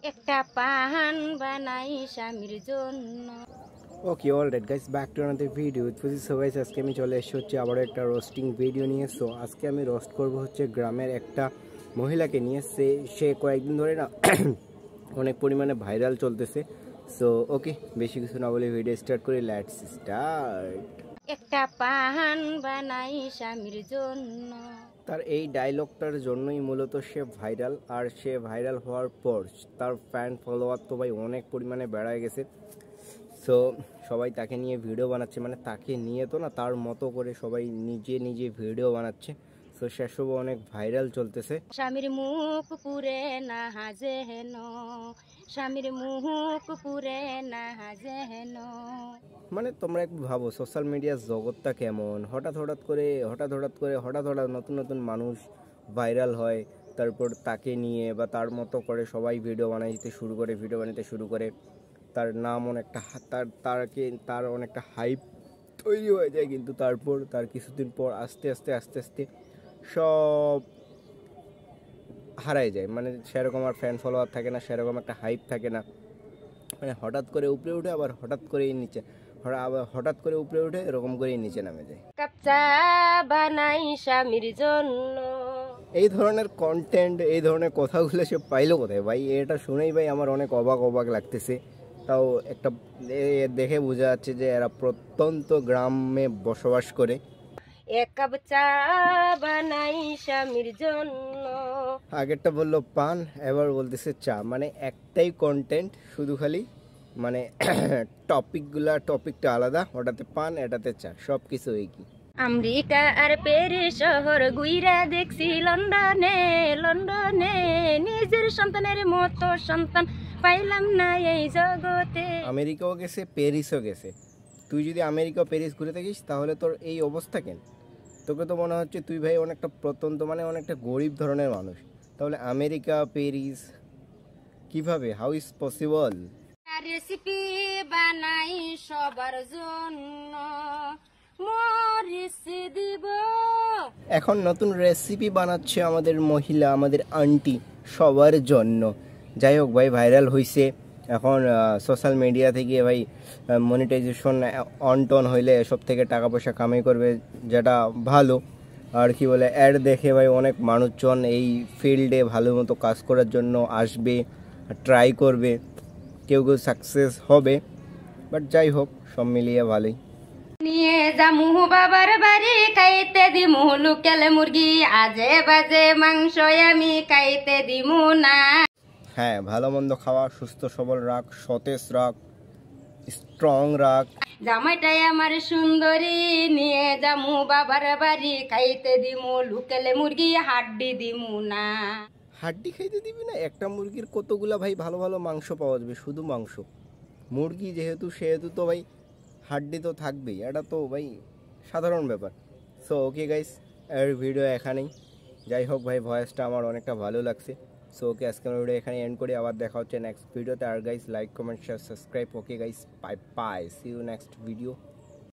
একটা পান বানাই স্বামীর জন্য। Okay alright guys, back to another video with Fuji. So guys, আজকে আমি চলে এসেছি হচ্ছে আবারও একটা রোস্টিং ভিডিও নিয়ে। সো আজকে আমি রোস্ট করব হচ্ছে গ্রামের একটা মহিলাকে নিয়ে। সে কয়েকদিন ধরে না অনেক পরিমাণে ভাইরাল চলতেছে। সো ওকে, বেশি কিছু না বলে ভিডিও স্টার্ট করি। Let's start. একটা পান বানাই স্বামীর জন্য। তার এই ডায়লগটার জন্যই মূলত সে ভাইরাল। আর সে ভাইরাল হওয়ার পর তার ফ্যান ফলোয়ার তো ভাই অনেক পরিমাণে বেড়ে গেছে। সো সবাই তাকে নিয়ে ভিডিও বানাচ্ছে, মানে তাকে নিয়ে তো না, তার মতো করে সবাই নিজে নিজে ভিডিও বানাচ্ছে। সো সেসবও অনেক ভাইরাল চলতেছে। স্বামীর মুখ পুরে না হাজে হেন, স্বামীর মুখ পুরে না হাজে হেন। মানে তোমরা একটু ভাবো সোশ্যাল মিডিয়ার জগৎটা কেমন। হঠাৎ নতুন নতুন মানুষ ভাইরাল হয়, তারপর তাকে নিয়ে বা তার মতো করে সবাই ভিডিও বানাতে শুরু করে। তার নাম অনেকটা তার অনেকটা হাইপ তৈরি হয়ে যায়, কিন্তু তারপর তার কিছুদিন পর আস্তে আস্তে সব হারায় যায়। মানে সেরকম আর ফ্যান ফলোয়ার থাকে না, সেরকম একটা হাইপ থাকে না। মানে হঠাৎ করে উপরে উঠে আবার হঠাৎ করে উপরে উঠে এরকম করেই নিচে নামে যায়। কাপ চা বানাই স্বামীর জন্য। এই ধরনের কন্টেন্ট, এই ধরনের কথাগুলো সে পাইলো কোথায় ভাই? এটা শুনেই ভাই আমার অনেক অবাক লাগতেছে। তাও একটা দেখে বোঝা যাচ্ছে যে এরা প্রত্যন্ত গ্রামে বসবাস করে। এক কাপ চা বানাই স্বামীর জন্য। আগেরটা বললো পান, এবার বলতেছে চা। মানে একটাই কন্টেন্ট, শুধু খালি মানে টপিকটা আলাদা। ওটাতে পান, এটাতে চা, সব কিছু একই। আমেরিকা আর প্যারিস শহর গুইরা দেখছি লন্ডনে, লন্ডনে নিজের সন্তানের মতো সন্তান পাইলাম না এই জগতে। আমেরিকাও গেছে, প্যারিসও গেছে। তুই যদি আমেরিকা প্যারিস ঘুরে থাকিস তাহলে তোর এই অবস্থা কেন? তোকে তো মনে হচ্ছে তুই ভাই অনেকটা প্রত্যন্ত, মানে অনেকটা গরিব ধরনের মানুষ। তাহলে আমেরিকা প্যারিস কিভাবে? How is possible? রেসিপি বানাই সবার জন্য, মরিচ দিব। এখন নতুন রেসিপি বানাচ্ছে আমাদের মহিলা, আমাদের আন্টি, সবার জন্য। যাই হোক ভাই, ভাইরাল হয়েছে। এখন সোশ্যাল মিডিয়া থেকে ভাই মনিটাইজেশন অন হইলে এসব থেকে টাকা পয়সা কামাই করবে, যেটা ভালো। আর কি বলে, অ্যাড দেখে ভাই অনেক মানুষজন এই ফিল্ডে ভালো মতো কাজ করার জন্য আসবে, ট্রাই করবে। কেউ সাকসেস হবে, বাট যাই হোক, সব মিলিয়ে ভালোই। নিয়ে যামু বাবার বাড়ি, খাইতে দিমু লোকাল মুরগি, আজে বাজে মাংস আমি খাইতে দিমু না। হ্যাঁ, ভালো মন্দ খাওয়া, সুস্থ সবল রাখ, সতেজ রাখ, স্ট্রং রাখ। জামাইটাই আমার সুন্দরী, নিয়ে যামু বাবার বাড়ি, খাইতে দিমু লোকাল মুরগি, হাড্ডি দিমু না। হাড্ডি খাইতে দিবি না? একটা মুরগির কতগুলা ভাই ভালো ভালো মাংস পাওয়া যাবে, শুধু মাংস। মুরগি সেহেতু তো ভাই হাড্ডি তো থাকবেই, এটা তো ভাই সাধারণ ব্যাপার। সো ওকে গাইস, এর ভিডিও এখানেই। যাই হোক ভাই, ভয়েসটা আমার অনেকটা ভালো লাগছে। সো ওকে, আজকে আমার ভিডিও এখানে এন্ড করি। আবার দেখা হচ্ছে নেক্সট ভিডিওতে। আর guys, like comment share subscribe. Okay guys, bye bye, see you next video.